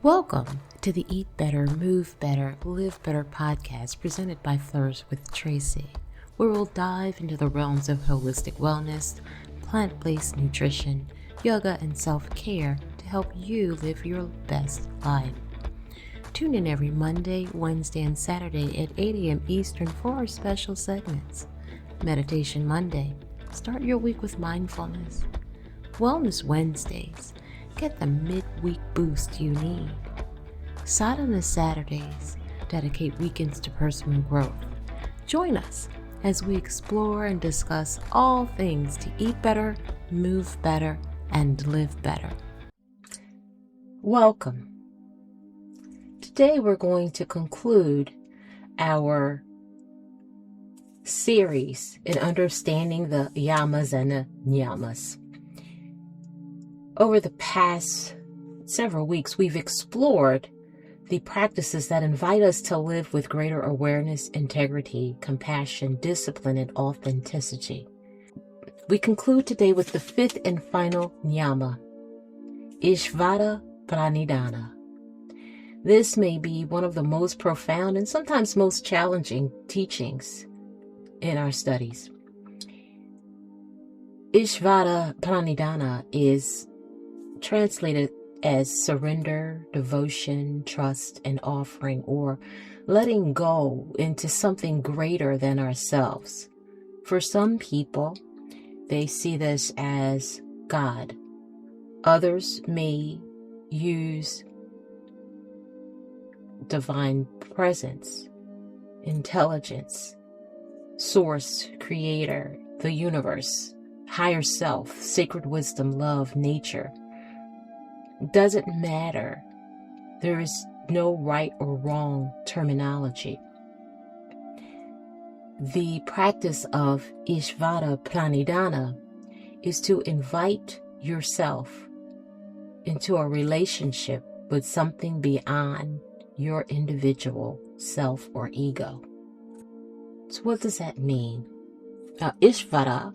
Welcome to the Eat Better, Move Better, Live Better podcast presented by Flourish with Tracy, where we'll dive into the realms of holistic wellness, plant-based nutrition, yoga, and self-care to help you live your best life. Tune in every Monday, Wednesday, and Saturday at 8 a.m. Eastern for our special segments. Meditation Monday, start your week with mindfulness. Wellness Wednesdays, get the midweek boost you need. Sadhana Saturdays, dedicate weekends to personal growth. Join us as we explore and discuss all things to eat better, move better, and live better. Welcome. Today we're going to conclude our series in understanding the Yamas and the Niyamas. Over the past several weeks, we've explored the practices that invite us to live with greater awareness, integrity, compassion, discipline, and authenticity. We conclude today with the fifth and final Niyama, Ishvara Pranidhana. This may be one of the most profound and sometimes most challenging teachings in our studies. Ishvara Pranidhana is translated as surrender, devotion, trust, and offering, or letting go into something greater than ourselves. For some people, they see this as God. Others may use divine presence, intelligence, source, creator, the universe, higher self, sacred wisdom, love, nature. Doesn't matter. There is no right or wrong terminology. The practice of Ishvara Pranidhana is to invite yourself into a relationship with something beyond your individual self or ego. So what does that mean? Ishvara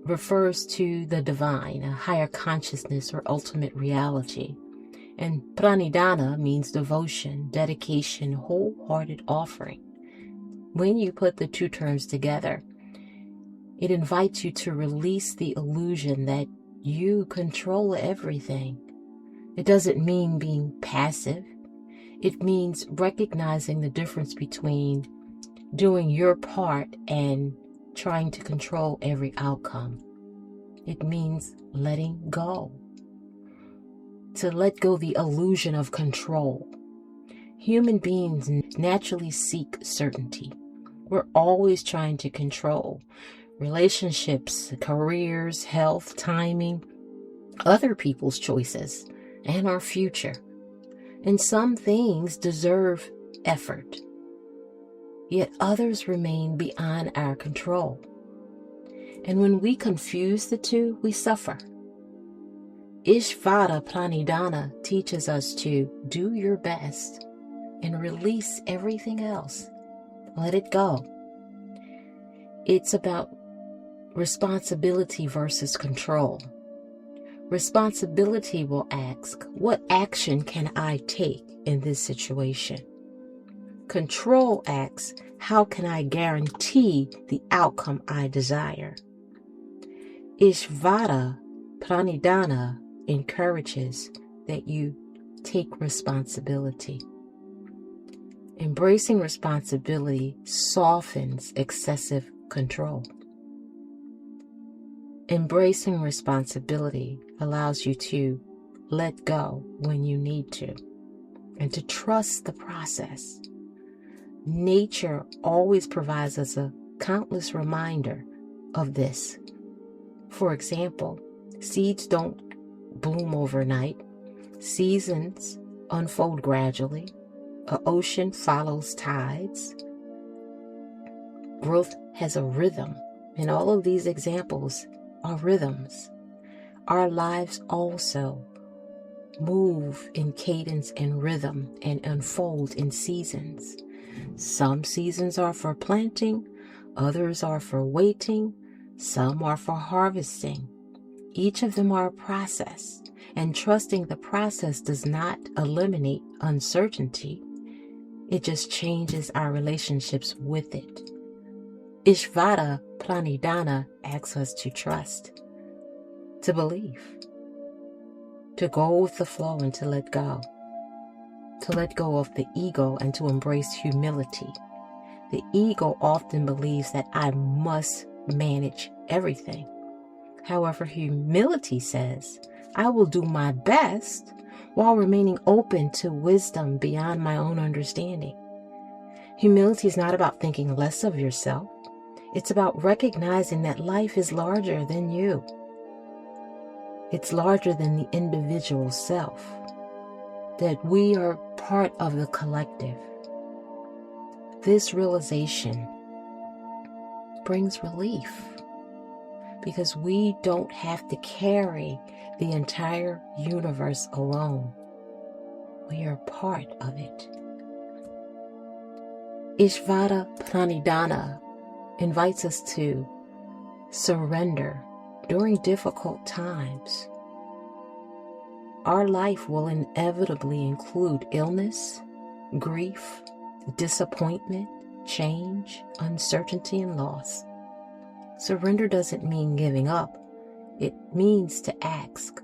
refers to the divine, a higher consciousness or ultimate reality. And Pranidhana means devotion, dedication, wholehearted offering. When you put the two terms together, it invites you to release the illusion that you control everything. It doesn't mean being passive. It means recognizing the difference between doing your part and trying to control every outcome. It means letting go. To let go the illusion of control. Human beings naturally seek certainty. We're always trying to control relationships, careers, health, timing, other people's choices, and our future. And some things deserve effort. Yet others remain beyond our control. And when we confuse the two, we suffer. Ishvara Pranidhana teaches us to do your best and release everything else. Let it go. It's about responsibility versus control. Responsibility will ask, what action can I take in this situation? Control asks, how can I guarantee the outcome I desire? Ishvara Pranidhana encourages that you take responsibility. Embracing responsibility softens excessive control. Embracing responsibility allows you to let go when you need to and to trust the process. Nature always provides us a countless reminder of this. For example, seeds don't bloom overnight. Seasons unfold gradually. An ocean follows tides. Growth has a rhythm, and all of these examples are rhythms. Our lives also move in cadence and rhythm and unfold in seasons. Some seasons are for planting, others are for waiting, some are for harvesting. Each of them are a process, and trusting the process does not eliminate uncertainty. It just changes our relationships with it. Ishvara Pranidhana asks us to trust, to believe, to go with the flow and to let go of the ego and to embrace humility. The ego often believes that I must manage everything. However, humility says, I will do my best while remaining open to wisdom beyond my own understanding. Humility is not about thinking less of yourself. It's about recognizing that life is larger than you. It's larger than the individual self, that we are part of the collective. This realization brings relief because we don't have to carry the entire universe alone. We are part of it. Ishvara Pranidhana invites us to surrender during difficult times. Our life will inevitably include illness, grief, disappointment, change, uncertainty, and loss. Surrender doesn't mean giving up. It means to ask,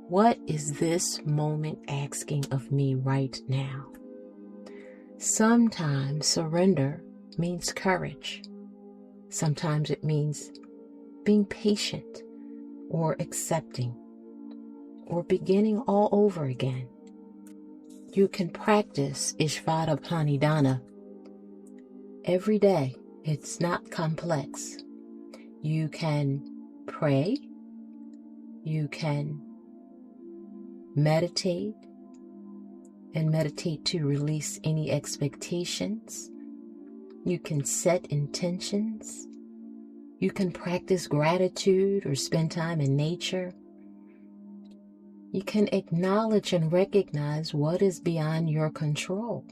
what is this moment asking of me right now? Sometimes surrender means courage. Sometimes it means being patient or accepting or beginning all over again. You can practice Ishvara Pranidhana every day. It's not complex. You can pray. You can meditate and meditate to release any expectations. You can set intentions. You can practice gratitude or spend time in nature. You can acknowledge and recognize what is beyond your control.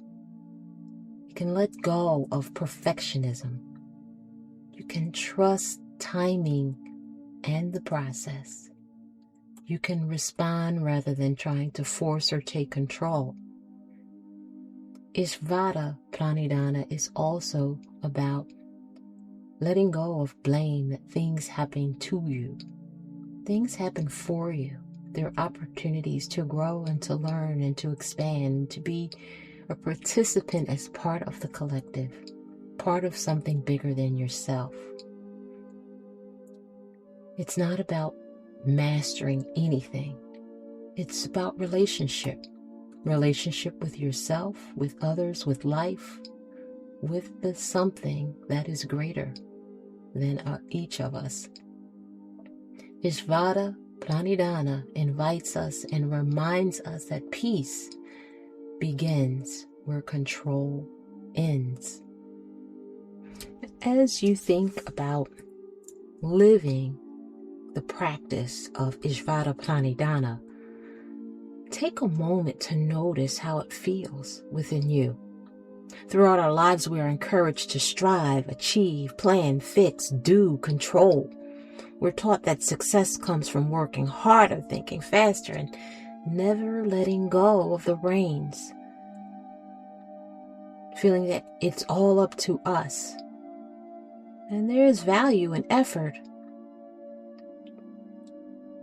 You can let go of perfectionism. You can trust timing and the process. You can respond rather than trying to force or take control. Ishvara Pranidhana is also about letting go of blame that things happen to you. Things happen for you. There are opportunities to grow and to learn and to expand, to be a participant as part of the collective, part of something bigger than yourself. It's not about mastering anything. It's about relationship with yourself, with others, with life, with the something that is greater than each of us. Ishvara Pranidhana invites us and reminds us that peace begins where control ends. As you think about living the practice of Ishvara Pranidhana, take a moment to notice how it feels within you. Throughout our lives, we are encouraged to strive, achieve, plan, fix, do, control. We're taught that success comes from working harder, thinking faster, and never letting go of the reins. Feeling that it's all up to us. And there is value in effort.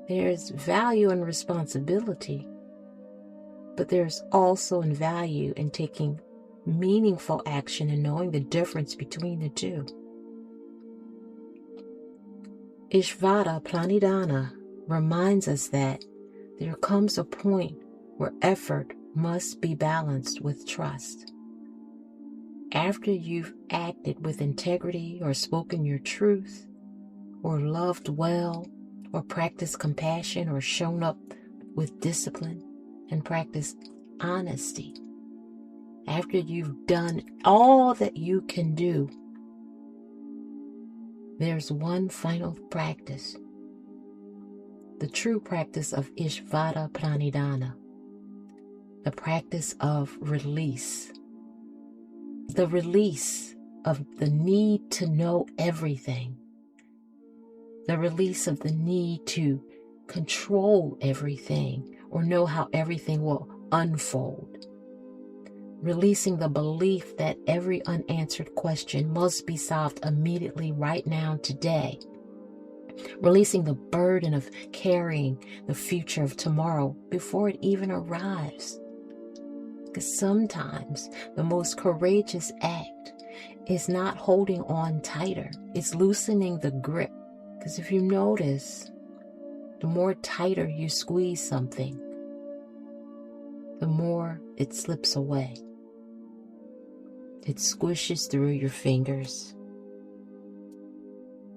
There's value in responsibility. But there's also value in taking meaningful action and knowing the difference between the two. Ishvara Pranidhana reminds us that there comes a point where effort must be balanced with trust. After you've acted with integrity or spoken your truth or loved well or practiced compassion or shown up with discipline and practiced honesty, after you've done all that you can do, there's one final practice, the true practice of Ishvara Pranidhana, the practice of release, the release of the need to know everything, the release of the need to control everything or know how everything will unfold. Releasing the belief that every unanswered question must be solved immediately, right now, today. Releasing the burden of carrying the future of tomorrow before it even arrives. Because sometimes the most courageous act is not holding on tighter. It's loosening the grip. Because if you notice, the more tighter you squeeze something, the more it slips away. It squishes through your fingers.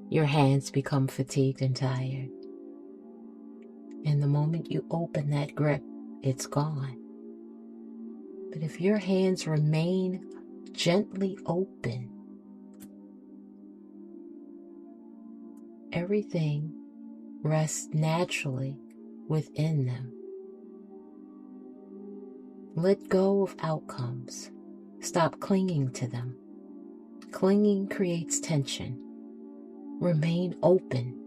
Your hands become fatigued and tired. And the moment you open that grip, it's gone. But if your hands remain gently open, everything rests naturally within them. Let go of outcomes. Stop clinging to them. Clinging creates tension. Remain open.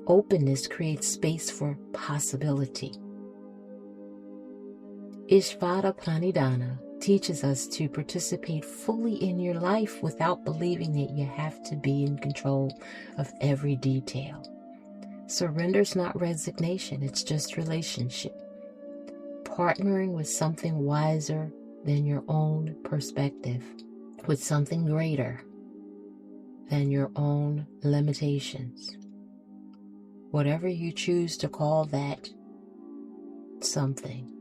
Openness creates space for possibility. Ishvara Pranidhana teaches us to participate fully in your life without believing that you have to be in control of every detail. Surrender's not resignation, it's just relationship. Partnering with something wiser than your own perspective, with something greater than your own limitations. Whatever you choose to call that something,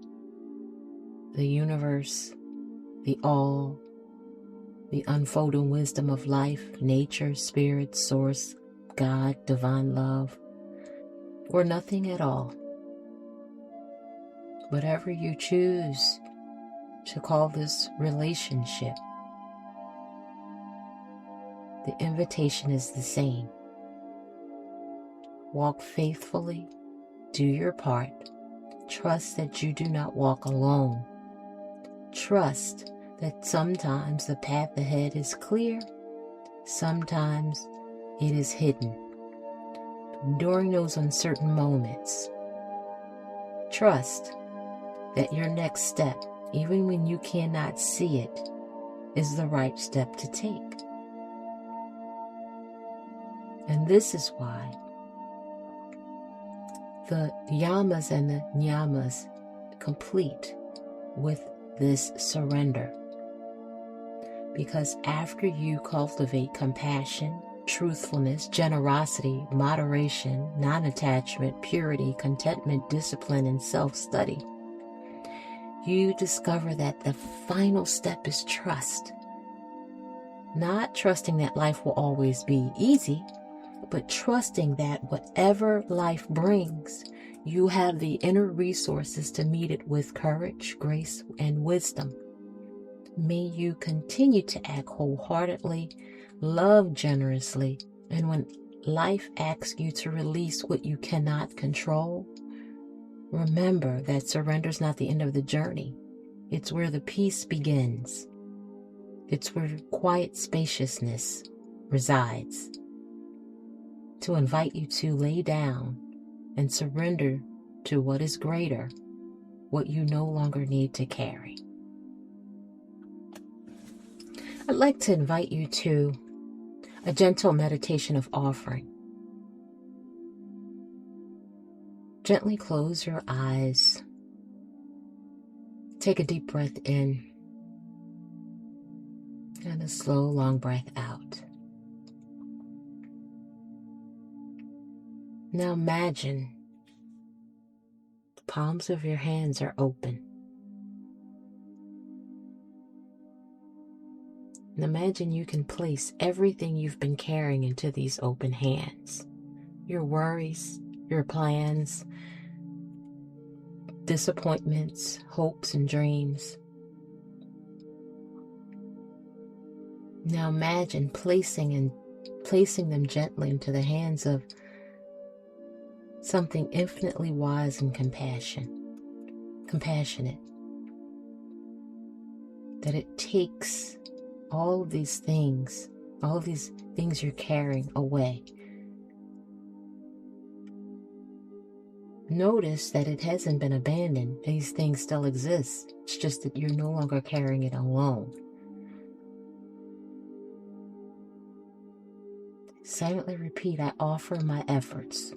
the universe, the all, the unfolding wisdom of life, nature, spirit, source, God, divine love, or nothing at all. Whatever you choose to call this relationship, the invitation is the same. Walk faithfully, do your part. Trust that you do not walk alone. Trust that sometimes the path ahead is clear, sometimes it is hidden. During those uncertain moments, trust that your next step, even when you cannot see it, is the right step to take. And this is why the Yamas and the Niyamas complete with this surrender. Because after you cultivate compassion, truthfulness, generosity, moderation, non-attachment, purity, contentment, discipline, and self-study, you discover that the final step is trust. Not trusting that life will always be easy, but trusting that whatever life brings, you have the inner resources to meet it with courage, grace, and wisdom. May you continue to act wholeheartedly, love generously, and when life asks you to release what you cannot control, remember that surrender is not the end of the journey. It's where the peace begins. It's where quiet spaciousness resides. To invite you to lay down and surrender to what is greater, what you no longer need to carry. I'd like to invite you to a gentle meditation of offering. Gently close your eyes. Take a deep breath in and a slow, long breath out. Now imagine the palms of your hands are open. And imagine you can place everything you've been carrying into these open hands. Your worries, your plans, disappointments, hopes, and dreams. Now imagine placing them gently into the hands of something infinitely wise and compassionate. That it takes all of these things you're carrying away. notice that it hasn't been abandoned. These things still exist. It's just that you're no longer carrying it alone. Silently repeat, I offer my efforts.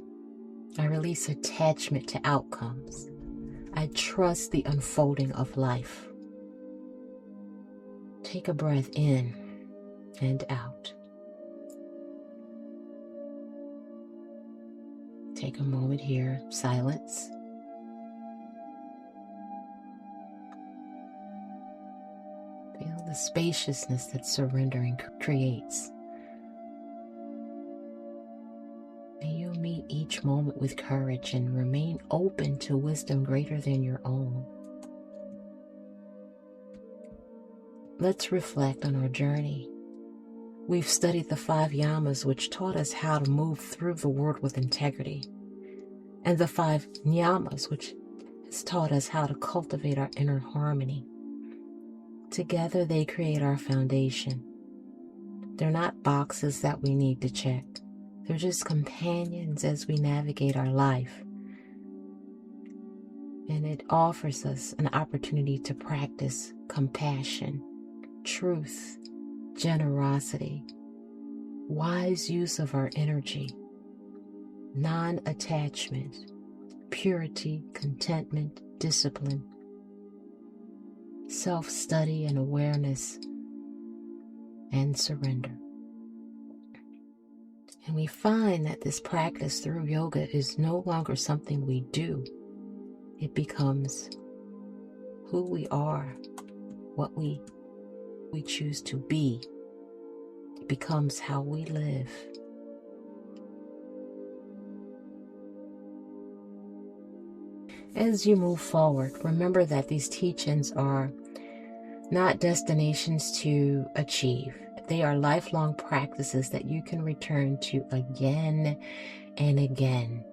I release attachment to outcomes. I trust the unfolding of life. Take a breath in and out. Take a moment here, silence. Feel the spaciousness that surrendering creates. May you meet each moment with courage and remain open to wisdom greater than your own. Let's reflect on our journey. We've studied the 5 Niyamas, which taught us how to move through the world with integrity, and the 5 Niyamas, which has taught us how to cultivate our inner harmony. Together, they create our foundation. They're not boxes that we need to check. They're just companions as we navigate our life. And it offers us an opportunity to practice compassion, truth, generosity, wise use of our energy, non-attachment, purity, contentment, discipline, self-study and awareness, and surrender. And we find that this practice through yoga is no longer something we do. It becomes who we are, what we choose to be. It becomes how we live. As you move forward, remember that these teachings are not destinations to achieve. They are lifelong practices that you can return to again and again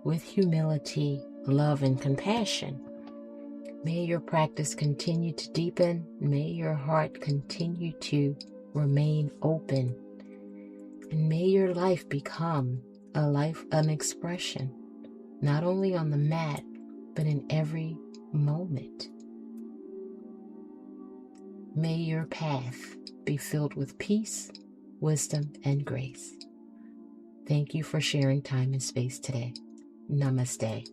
with humility, love, and compassion. May your practice continue to deepen. May your heart continue to remain open. And may your life become an expression, not only on the mat, but in every moment. May your path be filled with peace, wisdom, and grace. Thank you for sharing time and space today. Namaste.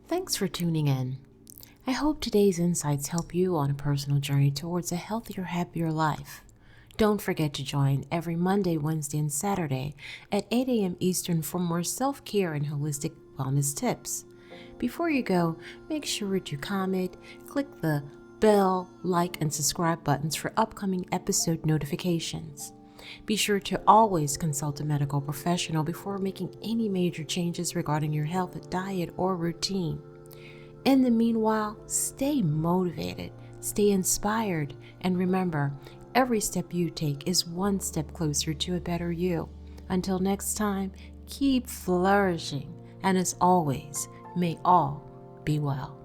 Thanks for tuning in. I hope today's insights help you on a personal journey towards a healthier, happier life. Don't forget to join every Monday, Wednesday, and Saturday at 8 a.m. Eastern for more self-care and holistic wellness tips. Before you go, make sure to comment, click the bell, like, and subscribe buttons for upcoming episode notifications. Be sure to always consult a medical professional before making any major changes regarding your health, diet, or routine. In the meanwhile, stay motivated, stay inspired, and remember, every step you take is one step closer to a better you. Until next time, keep flourishing, and as always, may all be well.